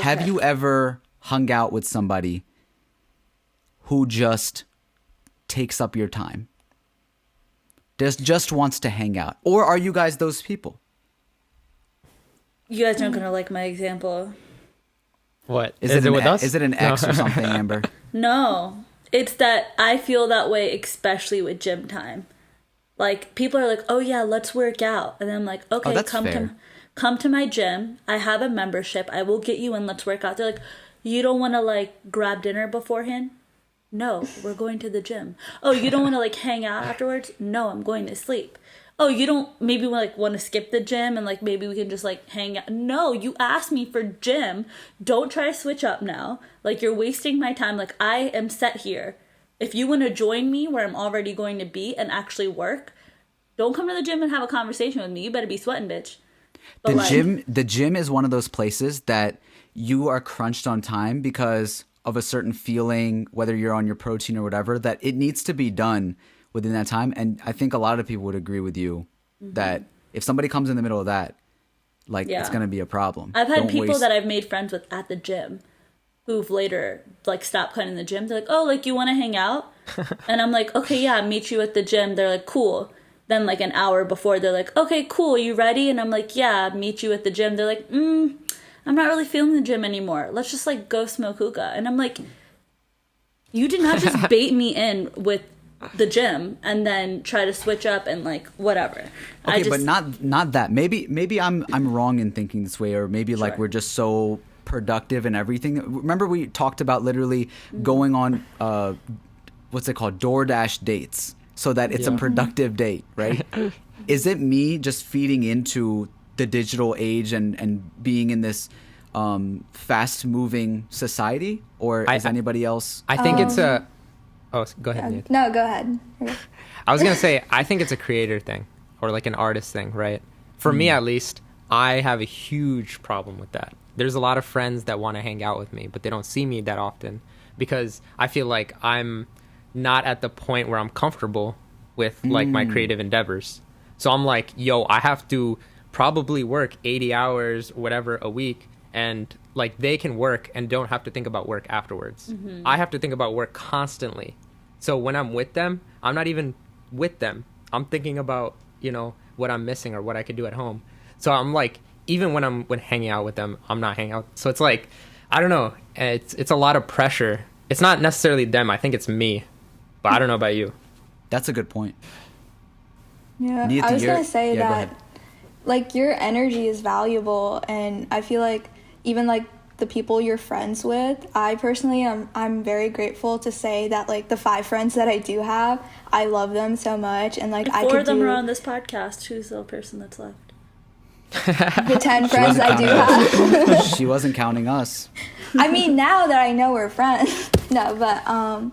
Have you ever hung out with somebody who just takes up your time? Just wants to hang out? Or are you guys those people? You guys aren't gonna like my example. What? Is it with us? Is it an ex or something, Amber? No. It's that I feel that way, especially with gym time. Like, people are like, oh yeah, let's work out. And then I'm like, okay, come to my gym. I have a membership. I will get you in. Let's work out. They're like, you don't want to like grab dinner beforehand? No, we're going to the gym. Oh, you don't want to like hang out afterwards? No, I'm going to sleep. Oh, you don't maybe like want to skip the gym and like maybe we can just like hang out? No, you asked me for gym. Don't try to switch up now. Like, you're wasting my time. Like, I am set here. If you want to join me where I'm already going to be and actually work, don't come to the gym and have a conversation with me. You better be sweating, bitch. But the gym is one of those places that you are crunched on time because of a certain feeling, whether you're on your protein or whatever, that it needs to be done within that time. And I think a lot of people would agree with you that if somebody comes in the middle of that, like, it's going to be a problem. I've had people that I've made friends with at the gym who've later like stopped coming in the gym. They're like, oh, like, you want to hang out? And I'm like, okay, yeah, I'll meet you at the gym. They're like, cool. Then like an hour before, they're like, okay, cool, you ready? And I'm like, yeah, meet you at the gym. They're like, I'm not really feeling the gym anymore. Let's just like go smoke hookah. And I'm like, you did not just bait me in with the gym and then try to switch up and like whatever. Okay, but not that. Maybe I'm wrong in thinking this way, or maybe like we're just so productive and everything. Remember we talked about literally going on what's it called, DoorDash dates, so that it's a productive date, right? Is it me just feeding into the digital age and being in this fast moving society, or is anybody else? I think it's a go ahead, Nate. No, go ahead. I was gonna say, I think it's a creator thing or like an artist thing, right? For me at least, I have a huge problem with that. There's a lot of friends that want to hang out with me, but they don't see me that often because I feel like I'm not at the point where I'm comfortable with like my creative endeavors. So I'm like, yo, I have to probably work 80 hours, whatever, a week. And like, they can work and don't have to think about work afterwards. I have to think about work constantly. So when I'm with them, I'm not even with them. I'm thinking about, you know, what I'm missing or what I could do at home. So I'm like, even when hanging out with them, I'm not hanging out. So it's like, I don't know. It's a lot of pressure. It's not necessarily them. I think it's me. But I don't know about you. That's a good point. Yeah, I was going to say that, like, your energy is valuable. And I feel like even, like, the people you're friends with, I personally I'm very grateful to say that, like, the 5 friends that I do have, I love them so much. And, like, I could 4 of them are on this podcast. Who's the person that's left? The 10 friends I do have. She wasn't counting us. I mean, now that I know we're friends. No, but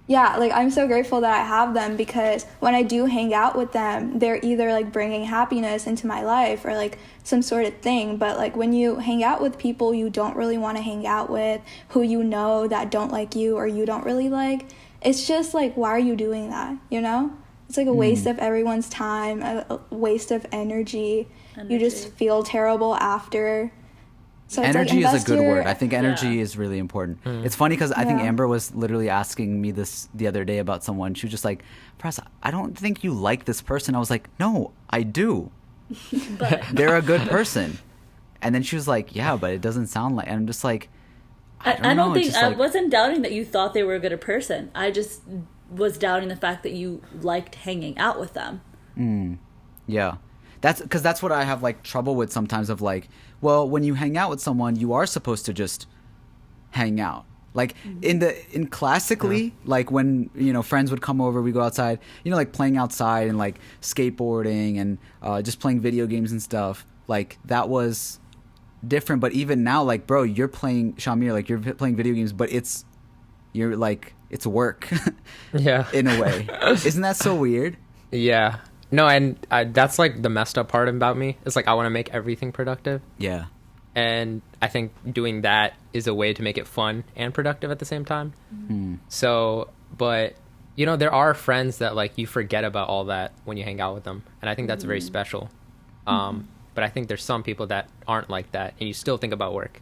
yeah, like, I'm so grateful that I have them, because when I do hang out with them, they're either like bringing happiness into my life or like some sort of thing. But like, when you hang out with people you don't really want to hang out with, who you know that don't like you or you don't really like, it's just like, why are you doing that? You know, it's like a waste of everyone's time, a waste of energy. You just feel terrible after. So energy is a good word. I think energy is really important. It's funny because I think Amber was literally asking me this the other day about someone. She was just like, "Press, I don't think you like this person." I was like, "No, I do. But they're a good person." And then she was like, "Yeah, but it doesn't sound like." And I'm just like, I don't think I wasn't doubting that you thought they were a good person. I just was doubting the fact that you liked hanging out with them. Yeah. That's what I have like trouble with sometimes, of like, well, when you hang out with someone, you are supposed to just hang out. Like in classically, like when, you know, friends would come over, we go outside, you know, like playing outside and like skateboarding and just playing video games and stuff. Like that was different. But even now, like, bro, you're playing SHAH-AMEER, like you're playing video games, but it's work. Yeah. In a way. Isn't that so weird? Yeah. No, and that's like the messed up part about me. It's like I want to make everything productive. Yeah. And I think doing that is a way to make it fun and productive at the same time. So, but, you know, there are friends that like you forget about all that when you hang out with them. And I think that's very special. But I think there's some people that aren't like that and you still think about work.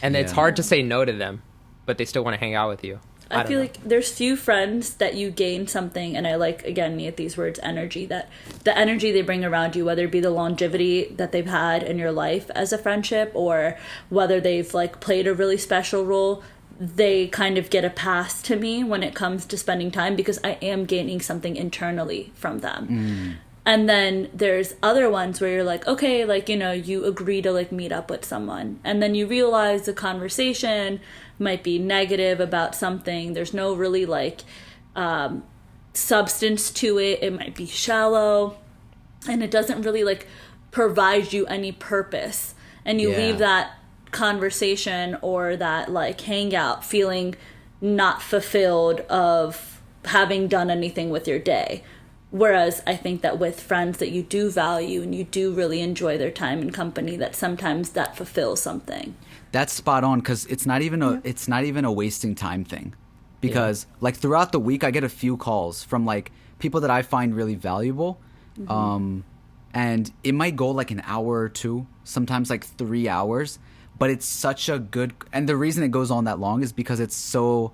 And it's hard to say no to them, but they still want to hang out with you. I feel like there's few friends that you gain something, and I like, again, me at these words, energy, that the energy they bring around you, whether it be the longevity that they've had in your life as a friendship, or whether they've like played a really special role, they kind of get a pass to me when it comes to spending time, because I am gaining something internally from them. And then there's other ones where you're like, okay, like, you know, you agree to like meet up with someone, and then you realize the conversation might be negative about something. There's no really like substance to it. It might be shallow, and it doesn't really like provide you any purpose. And you leave that conversation or that like hangout feeling not fulfilled of having done anything with your day. Whereas I think that with friends that you do value and you do really enjoy their time and company, that sometimes that fulfills something. That's spot on, because it's not even a wasting time thing, because like throughout the week I get a few calls from like people that I find really valuable, and it might go like an hour or two, sometimes like 3 hours, but it's such a good, and the reason it goes on that long is because it's so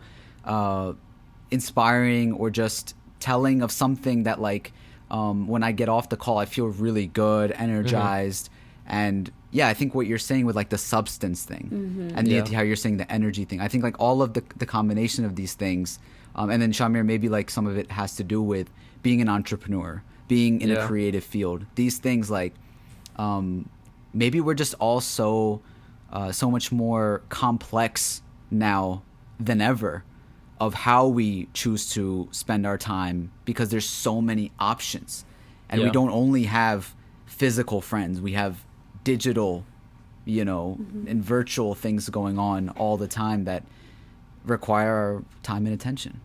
inspiring, or just telling of something that like when I get off the call I feel really good, energized. And I think what you're saying with like the substance thing, and how you're saying the energy thing, I think like all of the combination of these things, and then SHAH-AMEER, maybe like some of it has to do with being an entrepreneur, being in a creative field. These things like maybe we're just all so much more complex now than ever of how we choose to spend our time, because there's so many options, and we don't only have physical friends, we have digital, you know, and virtual things going on all the time that require our time and attention.